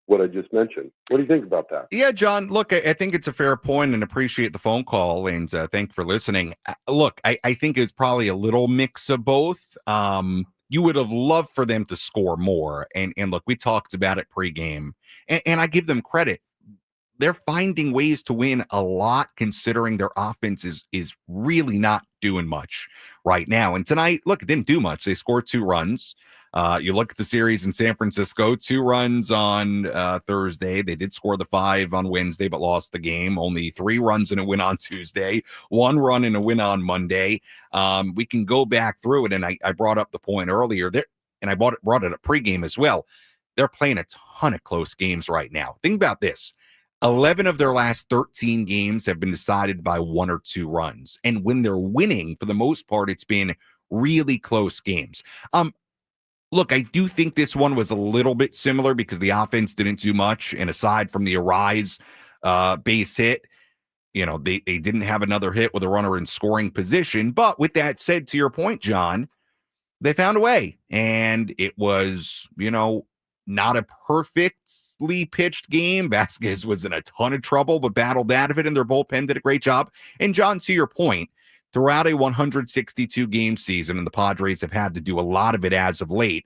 what I just mentioned. What do you think about that? Yeah, John, look, I think it's a fair point and appreciate the phone call, and thank you for listening. Look, I think it's probably a little mix of both. You would have loved for them to score more, and look, we talked about it pregame, and I give them credit. They're finding ways to win a lot, considering their offense is really not doing much right now. And tonight, look, it didn't do much. They scored 2 runs. You look at the series in San Francisco, 2 runs on Thursday. They did score the 5 on Wednesday, but lost the game. Only 3 runs in a win on Tuesday, 1 run in a win on Monday. We can go back through it, and I brought up the point earlier there, and I brought it up pregame as well. They're playing a ton of close games right now. Think about this. 11 of their last 13 games have been decided by 1 or 2 runs. And when they're winning, for the most part, it's been really close games. Look, I do think this one was a little bit similar because the offense didn't do much. And aside from the Arise base hit, they didn't have another hit with a runner in scoring position. But with that said, to your point, John, they found a way. And it was, not a perfectly pitched game. Vasquez was in a ton of trouble, but battled out of it, and their bullpen did a great job. And John, to your point, throughout a 162-game season, and the Padres have had to do a lot of it as of late,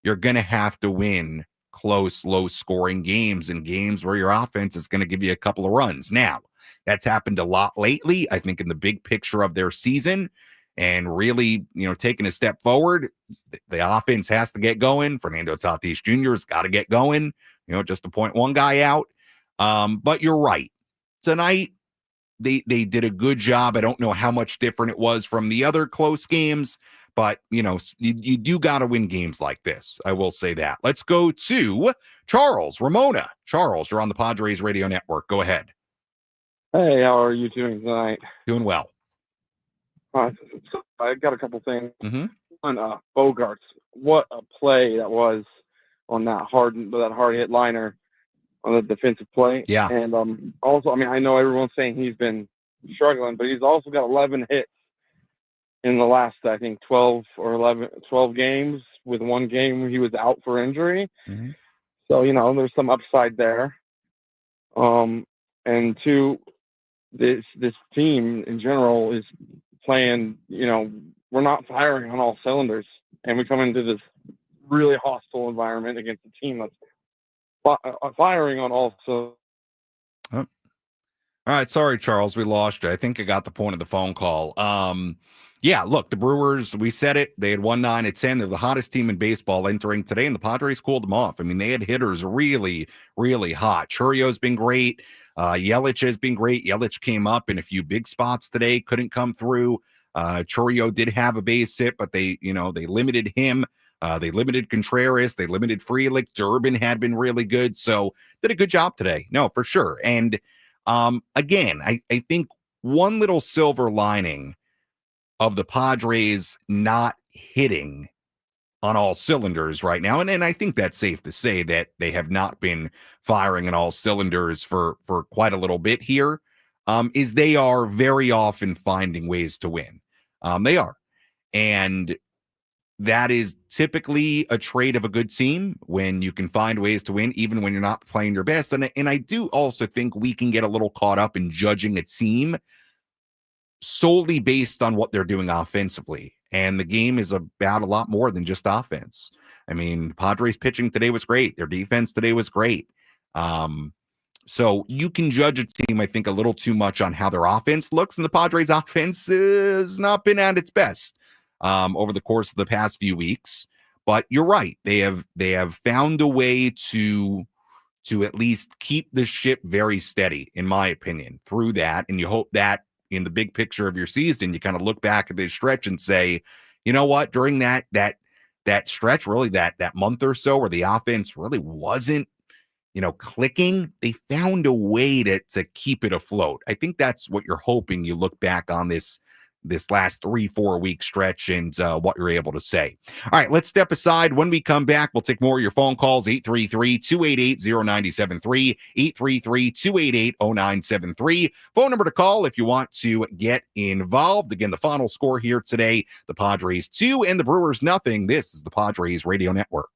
you're going to have to win close, low-scoring games and games where your offense is going to give you a couple of runs. Now, that's happened a lot lately, I think, in the big picture of their season. And really, taking a step forward, the offense has to get going. Fernando Tatis Jr. has got to get going, just to point one guy out. But you're right. Tonight, they did a good job. I don't know how much different it was from the other close games, but, you do got to win games like this. I will say that. Let's go to Charles Ramona. Charles, you're on the Padres Radio Network. Go ahead. Hey, how are you doing tonight? Doing well. I got a couple things. Mm-hmm. On Bogarts, what a play that was on that hard hit liner on the defensive play. Yeah. And also, I know everyone's saying he's been struggling, but he's also got 11 hits in the last, I think, 12 games, with one game he was out for injury. Mm-hmm. So, there's some upside there. And 2, this team in general is playing, we're not firing on all cylinders, and we come into this really hostile environment against a team that's firing on all cylinders. All right, sorry, Charles, we lost you. I think I got the point of the phone call. Yeah, look, the Brewers, we said it. They had won 9 at 10. They're the hottest team in baseball entering today, and the Padres cooled them off. I mean, they had hitters really, really hot. Churrio's been great. Yelich has been great. Yelich came up in a few big spots today, couldn't come through. Churrio did have a base hit, but they limited him. They limited Contreras. They limited Frelick. Durbin had been really good, so did a good job today. No, for sure. And again, I think one little silver lining of the Padres not hitting on all cylinders right now, and I think that's safe to say that they have not been firing on all cylinders for quite a little bit here, is they are very often finding ways to win. They are. And that is typically a trait of a good team when you can find ways to win, even when you're not playing your best. And I do also think we can get a little caught up in judging a team solely based on what they're doing offensively. And the game is about a lot more than just offense. I mean, Padres pitching today was great. Their defense today was great. So you can judge a team, I think, a little too much on how their offense looks. And the Padres offense has not been at its best over the course of the past few weeks. But you're right. They have found a way to at least keep the ship very steady, in my opinion, through that. And you hope that in the big picture of your season, you kind of look back at this stretch and say, you know what, during that stretch, really that month or so where the offense really wasn't, clicking, they found a way to keep it afloat. I think that's what you're hoping you look back on this last 3-4 week stretch and what you're able to say. All right, let's step aside. When we come back, we'll take more of your phone calls, 833-288-0973, 833-288-0973. Phone number to call if you want to get involved. Again, the final score here today, the Padres 2 and the Brewers nothing. This is the Padres Radio Network.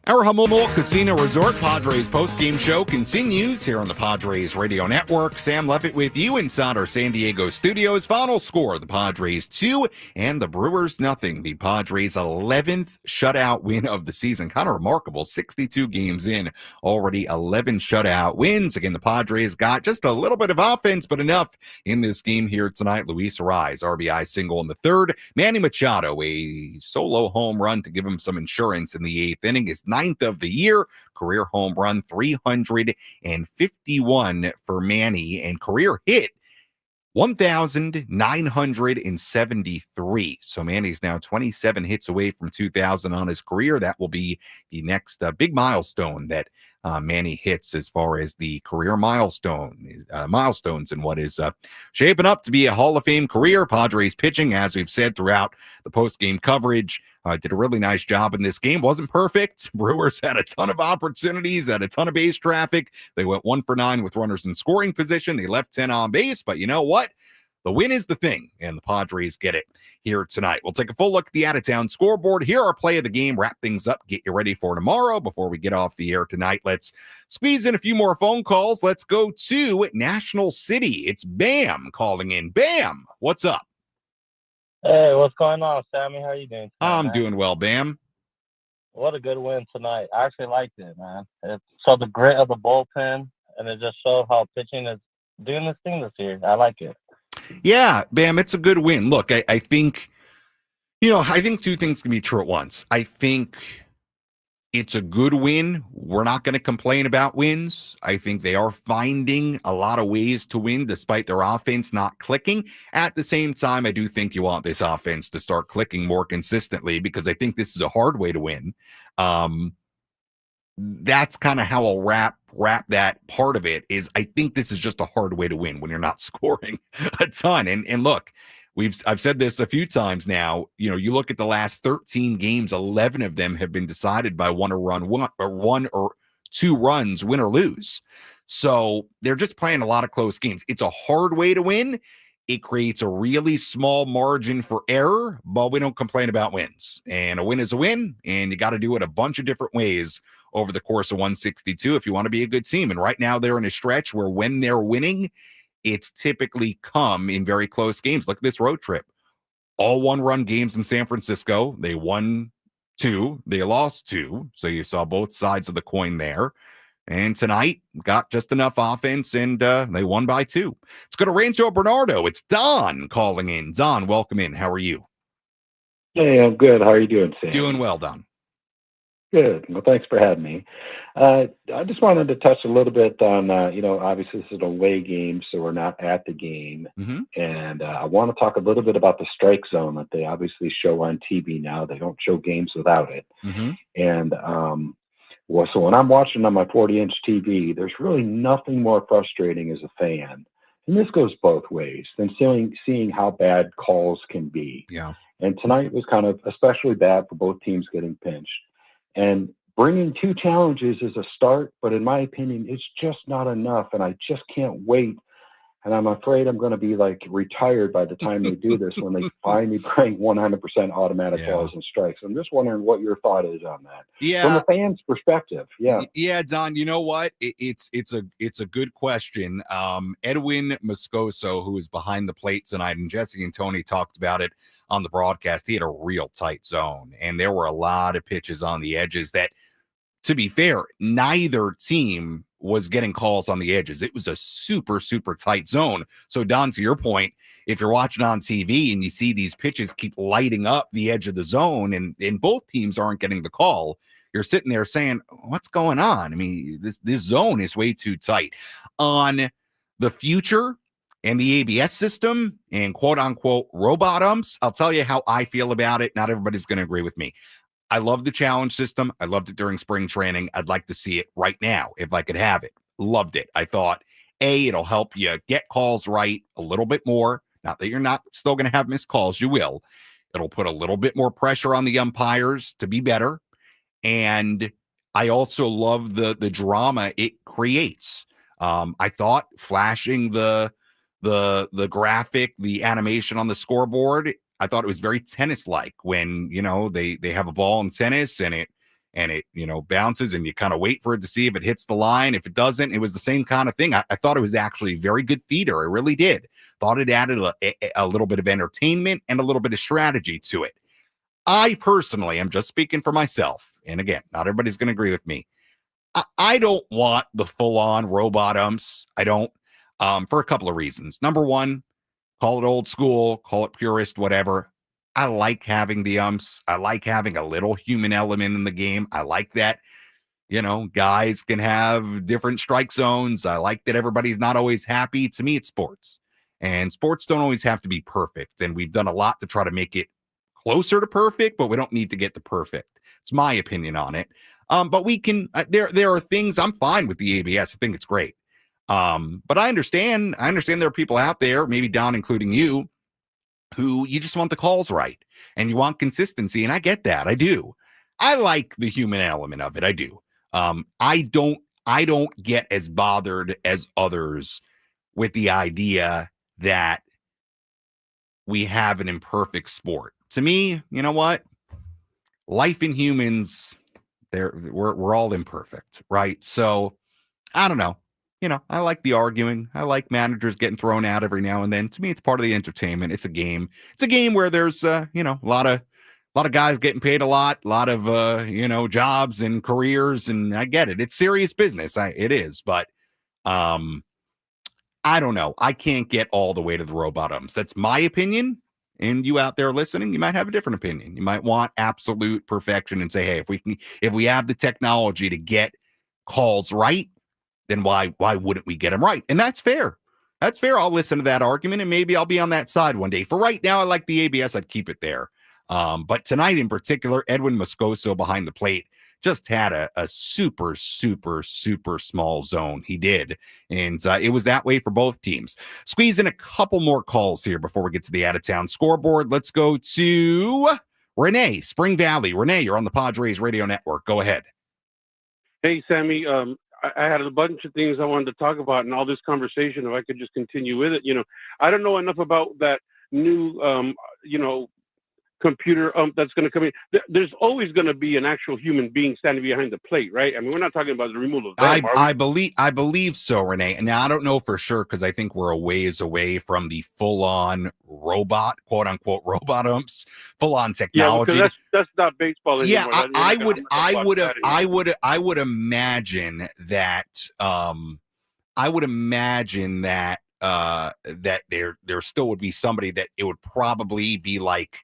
Our Jamul Casino Resort Padres postgame show continues here on the Padres Radio Network. Sam Levitt with you inside our San Diego studios. Final score, the Padres 2 and the Brewers 0. The Padres' 11th shutout win of the season. Kind of remarkable, 62 games in, already 11 shutout wins. Again, the Padres got just a little bit of offense, but enough in this game here tonight. Luis Arraez, RBI single in the third. Manny Machado, a solo home run to give him some insurance in the eighth inning. His 9th of the year, career home run 351 for Manny, and career hit 1,973. So Manny's now 27 hits away from 2,000 on his career. That will be the next big milestone that Manny hits as far as the career milestones and what is shaping up to be a Hall of Fame career. Padres pitching, as we've said throughout the post-game coverage, did a really nice job in this game. Wasn't perfect. Brewers had a ton of opportunities, had a ton of base traffic. They went 1 for 9 with runners in scoring position. They left 10 on base, but you know what? The win is the thing, and the Padres get it here tonight. We'll take a full look at the out-of-town scoreboard. Here our play of the game. Wrap things up, get you ready for tomorrow. Before we get off the air tonight, let's squeeze in a few more phone calls. Let's go to National City. It's Bam calling in. Bam, what's up? Hey, what's going on, Sammy? How you doing tonight, I'm man? doing well, Bam. What a good win tonight. I actually liked it, man. It showed the grit of the bullpen, and it just showed how pitching is doing this thing this year. I like it. Yeah, Bam, it's a good win. Look, I think, I think two things can be true at once. I think it's a good win. We're not going to complain about wins. I think they are finding a lot of ways to win despite their offense not clicking. At the same time, I do think you want this offense to start clicking more consistently because I think this is a hard way to win. That's kind of how I'll wrap that part of it is I think this is just a hard way to win when you're not scoring a ton. And look, I've said this a few times now, you look at the last 13 games, 11 of them have been decided by one or two runs, win or lose. So they're just playing a lot of close games. It's a hard way to win. It creates a really small margin for error, but we don't complain about wins. And a win is a win, and you got to do it a bunch of different ways over the course of 162 if you want to be a good team. And right now they're in a stretch where when they're winning, it's typically come in very close games. Look at this road trip. All one-run games in San Francisco. They won 2. They lost 2. So you saw both sides of the coin there. And tonight, got just enough offense, and they won by 2. Let's go to Rancho Bernardo. It's Don calling in. Don, welcome in. How are you? Hey, I'm good. How are you doing, Sam? Doing well, Don. Good. Well, thanks for having me. I just wanted to touch a little bit on, obviously this is an away game, so we're not at the game. Mm-hmm. And I want to talk a little bit about the strike zone that they obviously show on TV now. They don't show games without it. Mm-hmm. And so when I'm watching on my 40-inch TV, there's really nothing more frustrating as a fan. And this goes both ways than seeing how bad calls can be. Yeah. And tonight was kind of especially bad for both teams getting pinched. And bringing 2 challenges is a start, but in my opinion, it's just not enough. And I just can't wait. And I'm afraid I'm going to be retired by the time they do this when they finally bring 100% automatic balls and strikes. I'm just wondering what your thought is on that. Yeah. From a fan's perspective. Yeah. Yeah, Don, you know what? It's a good question. Edwin Moscoso, who is behind the plate tonight, and Jesse and Tony talked about it on the broadcast. He had a real tight zone, and there were a lot of pitches on the edges that, to be fair, neither team was getting calls on the edges. It was a super, super tight zone. So, Don, to your point, if you're watching on TV and you see these pitches keep lighting up the edge of the zone and both teams aren't getting the call, you're sitting there saying, what's going on? I mean, this zone is way too tight. On the future and the ABS system and quote-unquote robot umps, I'll tell you how I feel about it. Not everybody's going to agree with me. I love the challenge system. I loved it during spring training. I'd like to see it right now if I could have it. Loved it. I thought, it'll help you get calls right a little bit more. Not that you're not still going to have missed calls. You will. It'll put a little bit more pressure on the umpires to be better. And I also love the drama it creates. I thought flashing the graphic, the animation on the scoreboard, I thought it was very tennis-like when, they have a ball in tennis and and it, bounces and you kind of wait for it to see if it hits the line. If it doesn't, it was the same kind of thing. I thought it was actually a very good theater. I really did. Thought it added a little bit of entertainment and a little bit of strategy to it. I personally am just speaking for myself. And again, not everybody's going to agree with me. I don't want the full-on robot umps. I don't, for a couple of reasons. Number one, call it old school, call it purist, whatever. I like having the umps. I like having a little human element in the game. I like that, guys can have different strike zones. I like that everybody's not always happy. To me, it's sports. And sports don't always have to be perfect. And we've done a lot to try to make it closer to perfect, but we don't need to get to perfect. It's my opinion on it. But we can, there are things, I'm fine with the ABS. I think it's great. But I understand there are people out there, maybe Don, including you, who you just want the calls right and you want consistency. And I get that. I do. I like the human element of it. I do. I don't get as bothered as others with the idea that we have an imperfect sport. To me, you know what? Life in humans, we're all imperfect, right? So I don't know. I like the arguing. I like managers getting thrown out every now and then. To me, it's part of the entertainment. It's a game. It's a game where there's, a lot of guys getting paid a lot of, jobs and careers. And I get it. It's serious business. It is. But I don't know. I can't get all the way to the robot umps. That's my opinion. And you out there listening, you might have a different opinion. You might want absolute perfection and say, hey, if we have the technology to get calls right, then why wouldn't we get them right? And that's fair. That's fair. I'll listen to that argument and maybe I'll be on that side one day. For right now, I like the ABS. I'd keep it there. But tonight in particular, Edwin Moscoso behind the plate just had a super, super, super small zone. He did. And it was that way for both teams. Squeeze in a couple more calls here before we get to the out-of-town scoreboard. Let's go to Renee, Spring Valley. Renee, you're on the Padres Radio Network. Go ahead. Hey, Sammy. I had a bunch of things I wanted to talk about in all this conversation. If I could just continue with it, I don't know enough about that new, computer that's going to come in. There's always going to be an actual human being standing behind the plate, right? I mean, we're not talking about the removal of them, I believe so, Renee. And now I don't know for sure because I think we're a ways away from the full-on robot, quote unquote, robot umps, full-on technology. Yeah, because that's not baseball anymore. Yeah, I would imagine that that there still would be somebody that it would probably be like.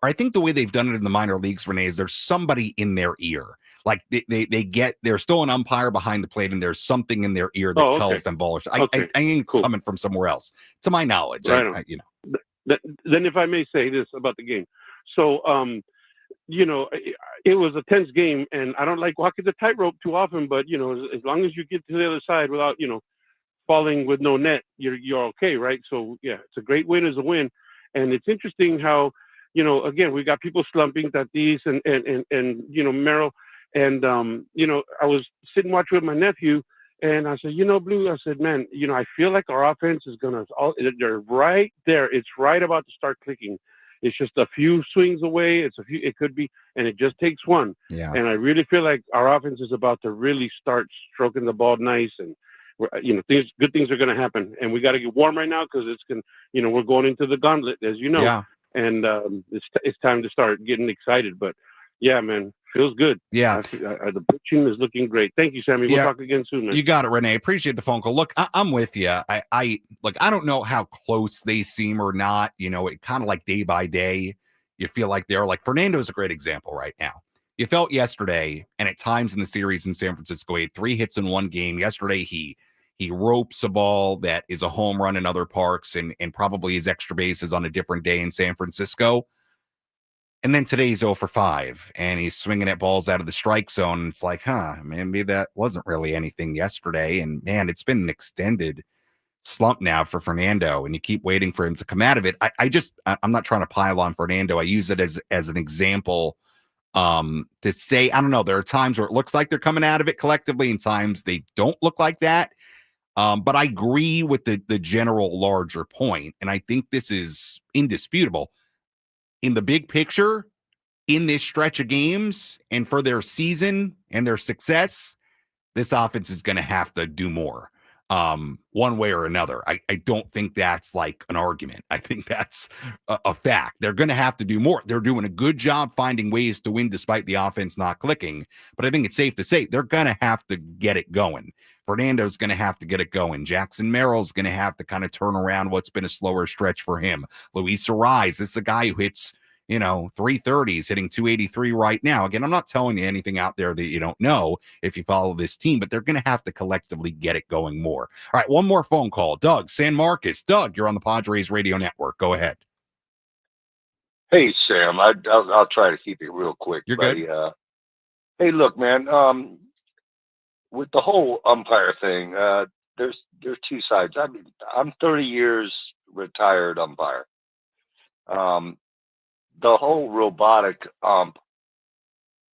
I think the way they've done it in the minor leagues, Renee, is there's somebody in their ear. Like there's still an umpire behind the plate and there's something in their ear that tells them ball. I think coming from somewhere else, to my knowledge. Right. Then if I may say this about the game. So, it was a tense game and I don't like walking the tightrope too often, but, as long as you get to the other side without, falling with no net, you're okay, right? So, yeah, it's a great win is a win. And it's interesting how, again, we got people slumping, Tatis and Merrill. And, I was sitting watching with my nephew and I said, Blue, I said, man, I feel like our offense is they're right there. It's right about to start clicking. It's just a few swings away. It could be, and it just takes one. Yeah. And I really feel like our offense is about to really start stroking the ball nice and, good things are going to happen. And we got to get warm right now because we're going into the gauntlet, as you know. Yeah. And it's time to start getting excited. But yeah, man, feels good. Yeah, the pitching is looking great. Thank you, Sammy. We'll talk again soon, man. You got it, Renee. Appreciate the phone call. Look, I'm with you. I don't know how close they seem or not. It kind of like day by day, you feel like they're like Fernando's a great example right now. You felt yesterday, and at times in the series in San Francisco, he had 3 hits in one game. Yesterday, he ropes a ball that is a home run in other parks and probably his extra bases on a different day in San Francisco. And then today he's 0 for 5 and he's swinging at balls out of the strike zone. And it's like, maybe that wasn't really anything yesterday. And man, it's been an extended slump now for Fernando and you keep waiting for him to come out of it. I'm not trying to pile on Fernando. I use it as an example to say, I don't know. There are times where it looks like they're coming out of it collectively and times they don't look like that. But I agree with the general larger point, and I think this is indisputable. In the big picture, in this stretch of games and for their season and their success, this offense is going to have to do more. One way or another. I don't think that's like an argument. I think that's a fact. They're going to have to do more. They're doing a good job finding ways to win despite the offense not clicking. But I think it's safe to say they're going to have to get it going. Fernando's going to have to get it going. Jackson Merrill's going to have to kind of turn around what's been a slower stretch for him. Luis Arise, this is a guy who hits 330s, hitting 283 right now. Again, I'm not telling you anything out there that you don't know if you follow this team, but they're going to have to collectively get it going more. All right, one more phone call. Doug, San Marcos. Doug, you're on the Padres Radio Network. Go ahead. Hey, Sam. I'll try to keep it real quick. You're good. Hey, look, man. With the whole umpire thing, there's two sides. I mean, I'm 30 years retired umpire. The whole robotic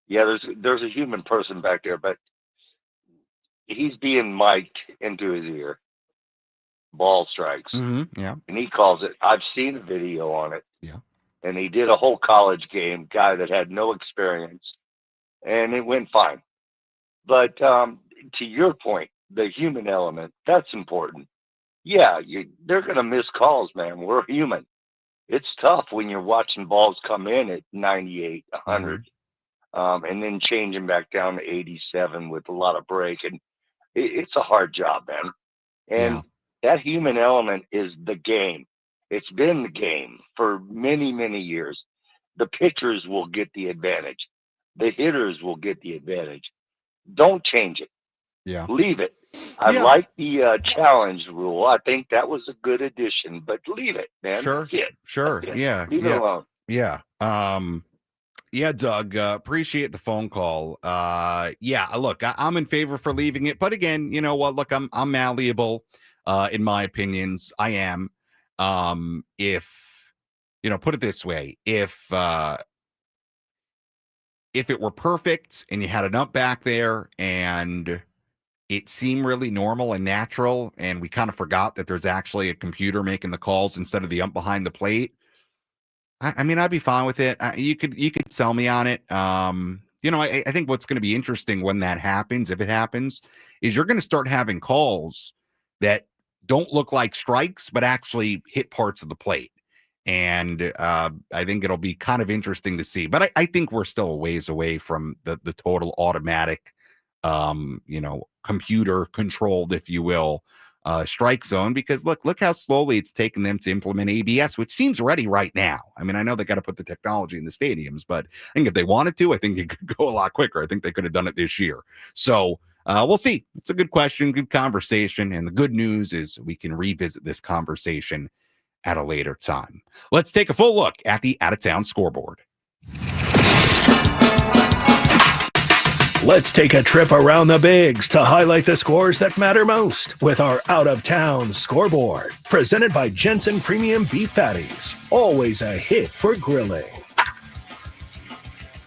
there's a human person back there, but he's being mic'd into his ear. Ball strikes. Mm-hmm, yeah. And he calls it. I've seen a video on it. Yeah. And he did a whole college game, guy that had no experience, and it went fine. But to your point, the human element, that's important. Yeah, they're going to miss calls, man. We're human. It's tough when you're watching balls come in at 98, 100, and then changing back down to 87 with a lot of break. And it's a hard job, man. And that human element is the game. It's been the game for many, many years. The pitchers will get the advantage. The hitters will get the advantage. Don't change it. Yeah. Leave it. I like the challenge rule. I think that was a good addition, but leave it, man. Sure. Sure. Yeah. Leave it alone. Yeah. Doug, appreciate the phone call. Look, I'm in favor for leaving it, but again, you know what? Look, I'm malleable in my opinions. I am. If put it this way, if it were perfect and you had an ump back there and it seemed really normal and natural, and we kind of forgot that there's actually a computer making the calls instead of the ump behind the plate, I mean, I'd be fine with it. You could sell me on it. I think what's going to be interesting when that happens, if it happens, is you're going to start having calls that don't look like strikes, but actually hit parts of the plate. And I think it'll be kind of interesting to see. But I think we're still a ways away from the total automatic, computer controlled, if you will, strike zone, because look how slowly it's taken them to implement ABS, which seems ready right now. I mean, I know they got to put the technology in the stadiums, but I think if they wanted to, I think it could go a lot quicker. I think they could have done it this year. So we'll see. It's a good question, good conversation. And the good news is we can revisit this conversation at a later time. Let's take a full look at the out-of-town scoreboard. Let's take a trip around the bigs to highlight the scores that matter most with our out-of-town scoreboard. Presented by Jensen Premium Beef Patties. Always a hit for grilling.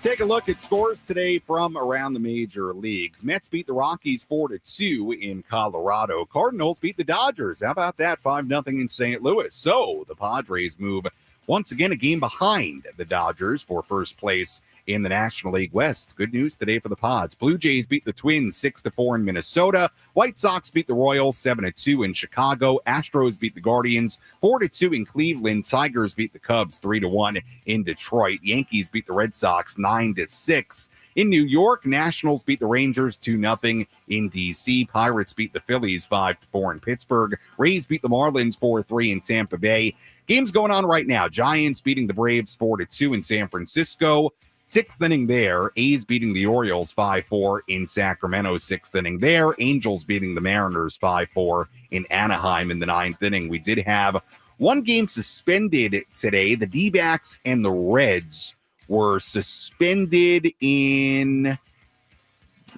Take a look at scores today from around the major leagues. Mets beat the Rockies 4-2 in Colorado. Cardinals beat the Dodgers. How about that? 5-0 in St. Louis. So the Padres move once again a game behind the Dodgers for first place in the National League West. Good news today for the Pods. Blue Jays beat the Twins 6-4 in Minnesota. White Sox beat the Royals 7-2 in Chicago. Astros beat the Guardians 4-2 in Cleveland. Tigers beat the Cubs 3-1 in Detroit. Yankees beat the Red Sox 9-6 in New York. Nationals beat the Rangers 2-0 in DC. Pirates beat the Phillies 5-4 in Pittsburgh. Rays beat the Marlins 4-3 in Tampa Bay. Games going on right now. Giants beating the Braves 4-2 in San Francisco. Sixth inning there. A's beating the Orioles 5-4 in Sacramento. Sixth inning there. Angels beating the Mariners 5-4 in Anaheim in the ninth inning. We did have one game suspended today. The D-backs and the Reds were suspended in,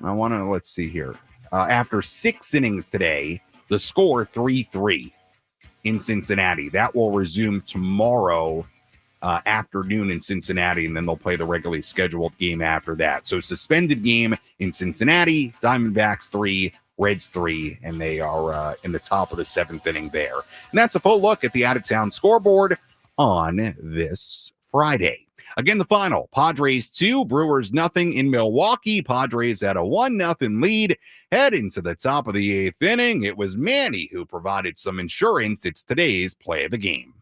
let's see here. After 6 innings today, the score 3-3 in Cincinnati. That will resume tomorrow afternoon in Cincinnati, and then they'll play the regularly scheduled game after that. So suspended game in Cincinnati, Diamondbacks 3, Reds 3, and they are in the top of the 7th inning there. And that's a full look at the out-of-town scoreboard on this Friday. Again, the final, Padres 2, Brewers nothing in Milwaukee. Padres at a 1-0 lead. Head into the top of the 8th inning. It was Manny who provided some insurance. It's today's play of the game.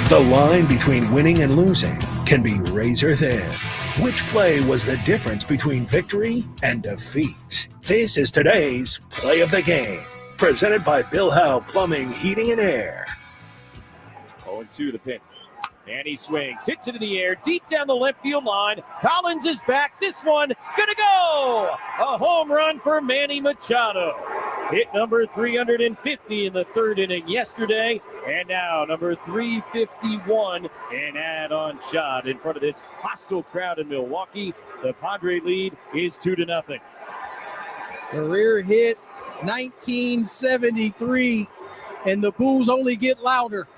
The line between winning and losing can be razor thin. Which play was the difference between victory and defeat? This is today's play of the game, presented by Bill Howe Plumbing, Heating, and Air. 0-2 the pitch. And he swings, hits it in the air, deep down the left field line. Collins is back. This one, gonna go! A home run for Manny Machado. Hit number 350 in the 3rd inning yesterday, and now number 351, an add-on shot in front of this hostile crowd in Milwaukee. The Padre lead is 2-0. Career hit 1973, and the boos only get louder.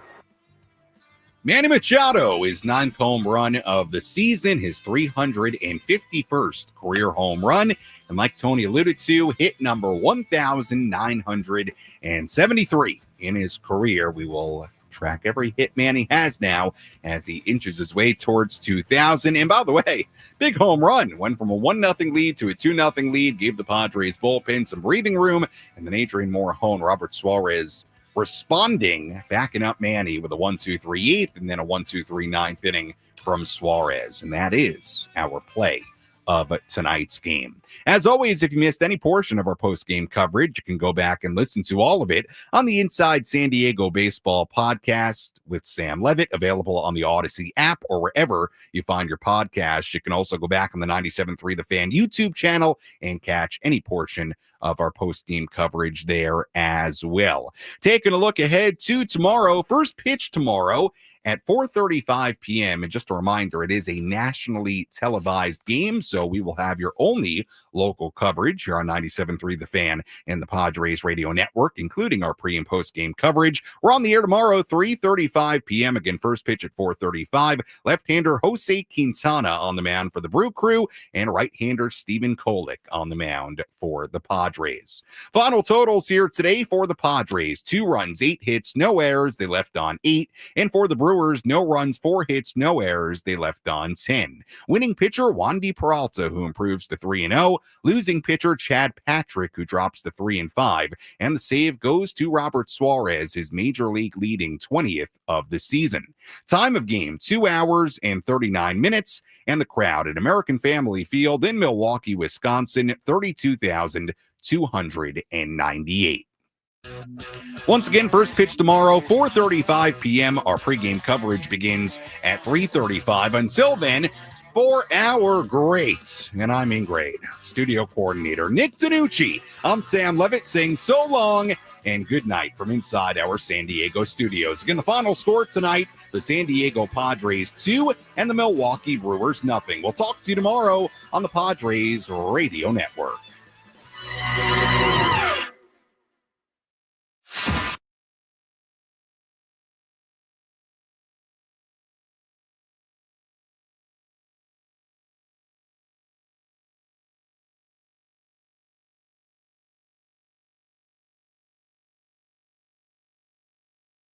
Manny Machado, his 9th home run of the season, his 351st career home run. And like Tony alluded to, hit number 1,973 in his career. We will track every hit Manny has now as he inches his way towards 2,000. And by the way, big home run. Went from a 1-0 lead to a 2-0 lead, gave the Padres bullpen some breathing room. And then Adrian Morejon, Robert Suarez responding, backing up Manny with a 1-2-3 8th and then a 1-2-3 9th inning from Suarez. And that is our play of tonight's game. As always, if you missed any portion of our post-game coverage, you can go back and listen to all of it on the Inside San Diego Baseball podcast with Sam Levitt, available on the Odyssey app or wherever you find your podcasts. You can also go back on the 97.3 The Fan YouTube channel and catch any portion of our post-game coverage there as well. Taking a look ahead to tomorrow, first pitch tomorrow at 4:35 p.m. And just a reminder, it is a nationally televised game, so we will have your only local coverage here on 97.3 The Fan and the Padres Radio Network, including our pre- and post-game coverage. We're on the air tomorrow, 3:35 p.m. Again, first pitch at 4:35. Left-hander Jose Quintana on the mound for the Brew Crew, and right-hander Stephen Kolek on the mound for the Padres. Final totals here today for the Padres: 2 runs, 8 hits, no errors. They left on 8. And for the Brewers, no runs, 4 hits, no errors. They left on 10. Winning pitcher Wandy Peralta, who improves to 3-0. Losing pitcher Chad Patrick, who drops to 3-5. And the save goes to Robert Suarez, his major league leading 20th of the season. Time of game, 2 hours and 39 minutes. And the crowd at American Family Field in Milwaukee, Wisconsin, 32,298. Once again, first pitch tomorrow, 4:35 p.m. Our pregame coverage begins at 3:35. Until then, for our great, and I mean great, studio coordinator Nick Danucci, I'm Sam Levitt saying so long and good night from inside our San Diego studios. Again, the final score tonight, the San Diego Padres 2 and the Milwaukee Brewers 0. We'll talk to you tomorrow on the Padres Radio Network.